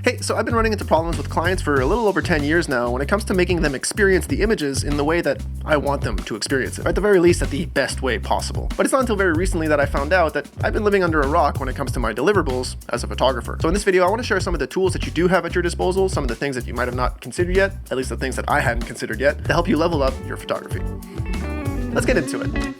Hey, so I've been running into problems with clients for a little over 10 years now when it comes to making them experience the images in the way that I want them to experience it, or at the very least at the best way possible. But it's not until very recently that I found out that I've been living under a rock when it comes to my deliverables as a photographer. So in this video, I want to share some of the tools that you do have at your disposal, some of the things that you might have not considered yet, at least the things that I hadn't considered yet, to help you level up your photography. Let's get into it.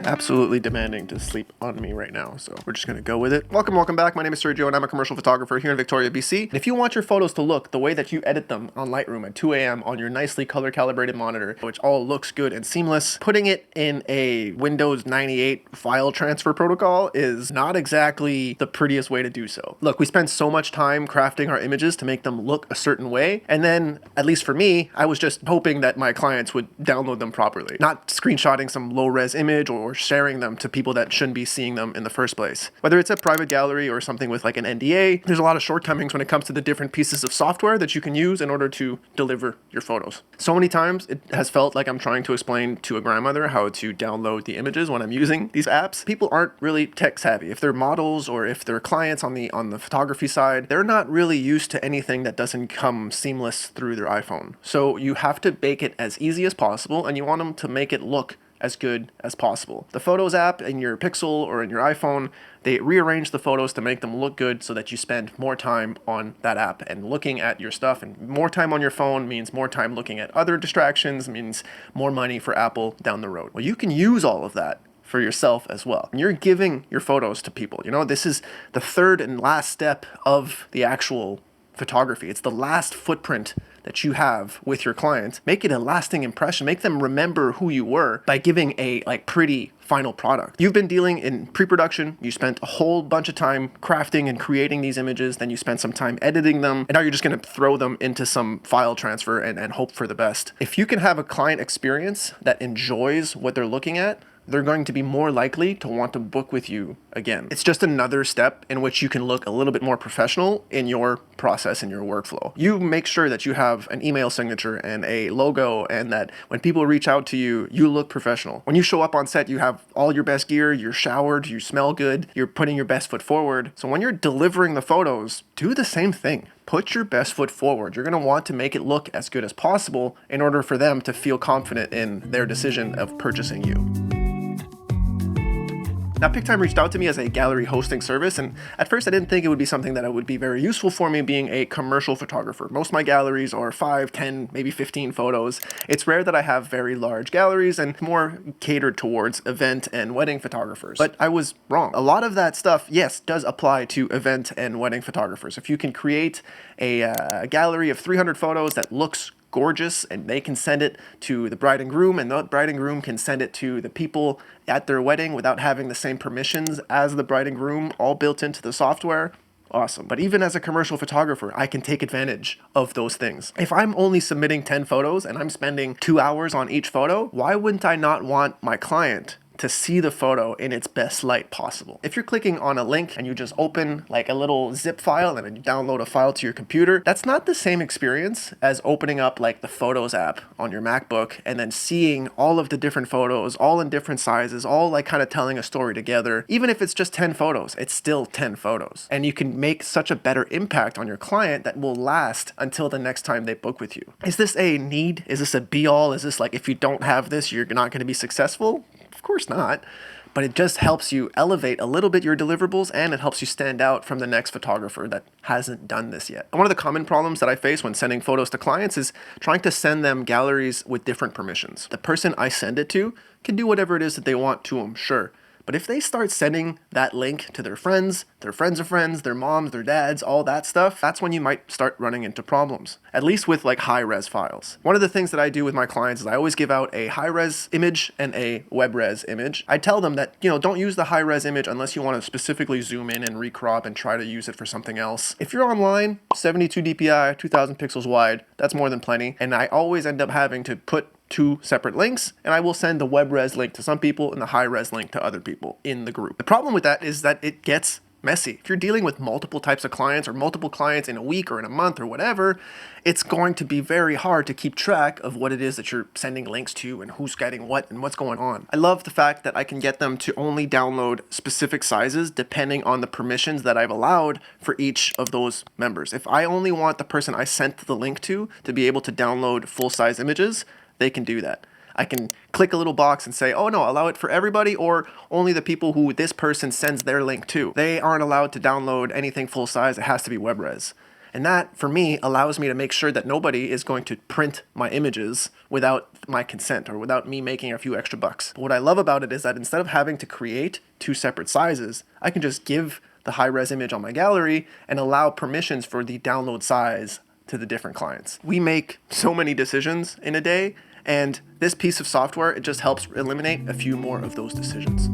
Absolutely demanding to sleep on me right now, so we're just gonna go with it. Welcome back. My name is Sergio and I'm a commercial photographer here in Victoria, BC. And if you want your photos to look the way that you edit them on Lightroom at 2 a.m. on your nicely color calibrated monitor, which all looks good and seamless, putting it in a Windows 98 file transfer protocol is not exactly the prettiest way to do so. Look, we spend so much time crafting our images to make them look a certain way, and then, at least for me, I was just hoping that my clients would download them properly, not screenshotting some low-res image or sharing them to people that shouldn't be seeing them in the first place. Whether it's a private gallery or something with like an NDA, there's a lot of shortcomings when it comes to the different pieces of software that you can use in order to deliver your photos. So many times it has felt like I'm trying to explain to a grandmother how to download the images when I'm using these apps. People aren't really tech savvy. If they're models or if they're clients on the photography side, they're not really used to anything that doesn't come seamless through their iPhone. So you have to make it as easy as possible, and you want them to make it look as good as possible. The Photos app in your Pixel or in your iPhone, they rearrange the photos to make them look good so that you spend more time on that app and looking at your stuff. And more time on your phone means more time looking at other distractions, means more money for Apple down the road. Well, you can use all of that for yourself as well. You're giving your photos to people. You know, this is the third and last step of the actual photography. It's the last footprint that you have with your client. Make it a lasting impression. Make them remember who you were by giving a pretty final product. You've been dealing in pre-production. You spent a whole bunch of time crafting and creating these images. Then you spent some time editing them. And now you're just going to throw them into some file transfer and hope for the best. If you can have a client experience that enjoys what they're looking at, they're going to be more likely to want to book with you again. It's just another step in which you can look a little bit more professional in your process, in your workflow. You make sure that you have an email signature and a logo, and that when people reach out to you, you look professional. When you show up on set, you have all your best gear, you're showered, you smell good, you're putting your best foot forward. So when you're delivering the photos, do the same thing. Put your best foot forward. You're going to want to make it look as good as possible in order for them to feel confident in their decision of purchasing you. Now, pic-time reached out to me as a gallery hosting service, and at first I didn't think it would be something that would be very useful for me being a commercial photographer. Most of my galleries are 5, 10, maybe 15 photos. It's rare that I have very large galleries and more catered towards event and wedding photographers. But I was wrong. A lot of that stuff, yes, does apply to event and wedding photographers. If you can create a gallery of 300 photos that looks gorgeous, and they can send it to the bride and groom, and the bride and groom can send it to the people at their wedding without having the same permissions as the bride and groom all built into the software, awesome. But even as a commercial photographer, I can take advantage of those things. If I'm only submitting 10 photos and I'm spending 2 hours on each photo, why wouldn't I not want my client to see the photo in its best light possible? If you're clicking on a link and you just open like a little zip file and then you download a file to your computer, that's not the same experience as opening up like the Photos app on your MacBook and then seeing all of the different photos, all in different sizes, all like kind of telling a story together. Even if it's just 10 photos, it's still 10 photos. And you can make such a better impact on your client that will last until the next time they book with you. Is this a need? Is this a be-all? Is this like, if you don't have this, you're not going to be successful? Of course not, but it just helps you elevate a little bit your deliverables, and it helps you stand out from the next photographer that hasn't done this yet. And one of the common problems that I face when sending photos to clients is trying to send them galleries with different permissions. The person I send it to can do whatever it is that they want to them, sure. But if they start sending that link to their friends of friends, their moms, their dads, all that stuff, that's when you might start running into problems, at least with like high-res files. One of the things that I do with my clients is I always give out a high-res image and a web-res image. I tell them that, don't use the high-res image unless you want to specifically zoom in and recrop and try to use it for something else. If you're online, 72 dpi, 2000 pixels wide, that's more than plenty. And I always end up having to put 2 separate links, and I will send the web res link to some people and the high res link to other people in the group. The problem with that is that it gets messy. If you're dealing with multiple types of clients or multiple clients in a week or in a month or whatever, it's going to be very hard to keep track of what it is that you're sending links to and who's getting what and what's going on. I love the fact that I can get them to only download specific sizes depending on the permissions that I've allowed for each of those members. If I only want the person I sent the link to be able to download full-size images, they can do that. I can click a little box and say, oh no, allow it for everybody or only the people who this person sends their link to. They aren't allowed to download anything full size. It has to be web res. And that, for me, allows me to make sure that nobody is going to print my images without my consent or without me making a few extra bucks. But what I love about it is that instead of having to create two separate sizes, I can just give the high-res image on my gallery and allow permissions for the download size to the different clients. We make so many decisions in a day, and this piece of software, it just helps eliminate a few more of those decisions.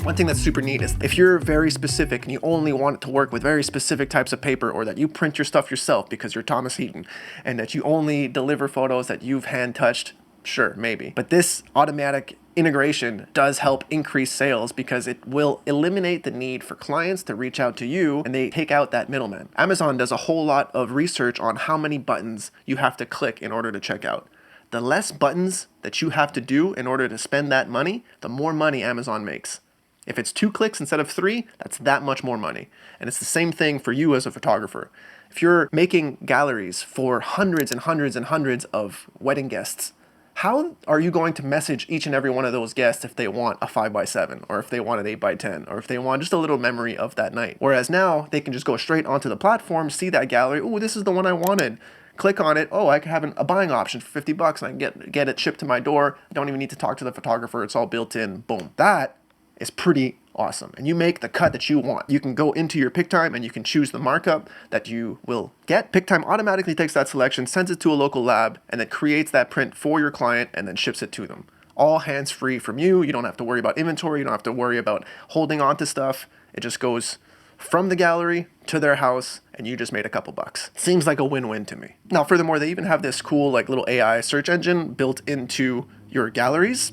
One thing that's super neat is if you're very specific and you only want it to work with very specific types of paper, or that you print your stuff yourself because you're Thomas Heaton, and that you only deliver photos that you've hand touched, sure, maybe. But this automatic integration does help increase sales because it will eliminate the need for clients to reach out to you, and they take out that middleman. Amazon does a whole lot of research on how many buttons you have to click in order to check out. The less buttons that you have to do in order to spend that money, the more money Amazon makes. If it's 2 clicks instead of 3, that's that much more money. And it's the same thing for you as a photographer. If you're making galleries for hundreds and hundreds and hundreds of wedding guests, how are you going to message each and every one of those guests if they want a 5x7 or if they want an 8x10 or if they want just a little memory of that night? Whereas now they can just go straight onto the platform, see that gallery, oh, this is the one I wanted. Click on it, oh, I can have a buying option for $50 and I can get it shipped to my door. I don't even need to talk to the photographer, it's all built in, boom. That is pretty awesome. And you make the cut that you want. You can go into your pic-time and you can choose the markup that you will get. Pic-time automatically takes that selection, sends it to a local lab, and then creates that print for your client and then ships it to them. All hands-free from you. You don't have to worry about inventory. You don't have to worry about holding on to stuff. It just goes from the gallery to their house and you just made a couple bucks. Seems like a win-win to me. Now, furthermore, they even have this cool like little AI search engine built into your galleries.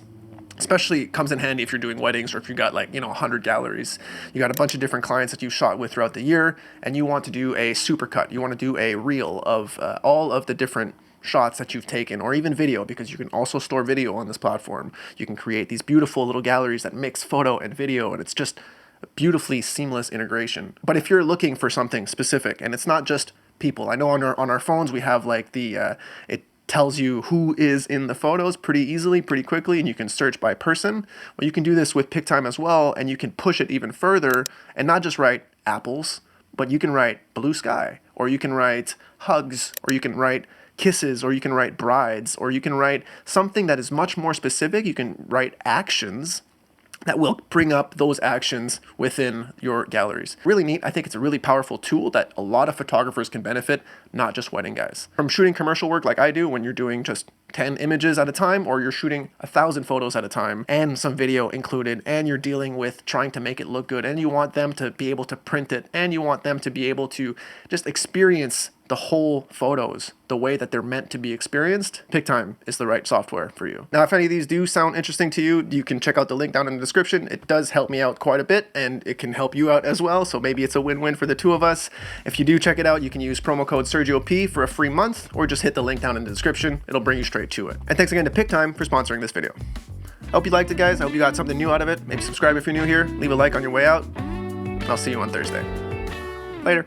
Especially comes in handy if you're doing weddings or if you got 100 galleries. You got a bunch of different clients that you've shot with throughout the year and you want to do a supercut. You want to do a reel of all of the different shots that you've taken, or even video, because you can also store video on this platform. You can create these beautiful little galleries that mix photo and video, and it's just a beautifully seamless integration. But if you're looking for something specific, and it's not just people, I know on our phones we have it tells you who is in the photos pretty easily, pretty quickly, and you can search by person. Well, you can do this with pic-time as well, and you can push it even further and not just write apples, but you can write blue sky, or you can write hugs, or you can write kisses, or you can write brides, or you can write something that is much more specific. You can write actions that will bring up those actions within your galleries. Really neat. I think it's a really powerful tool that a lot of photographers can benefit, not just wedding guys. From shooting commercial work like I do, when you're doing just 10 images at a time, or you're shooting 1,000 photos at a time and some video included, and you're dealing with trying to make it look good, and you want them to be able to print it, and you want them to be able to just experience the whole photos the way that they're meant to be experienced, pic-time is the right software for you. Now, if any of these do sound interesting to you, you can check out the link down in the description. It does help me out quite a bit, and it can help you out as well, so maybe it's a win-win for the two of us. If you do check it out, you can use promo code SERGIOP for a free month, or just hit the link down in the description. It'll bring you straight to it. And thanks again to pic-time for sponsoring this video. I hope you liked it, guys. I hope you got something new out of it. Maybe subscribe if you're new here. Leave a like on your way out. I'll see you on Thursday. Later.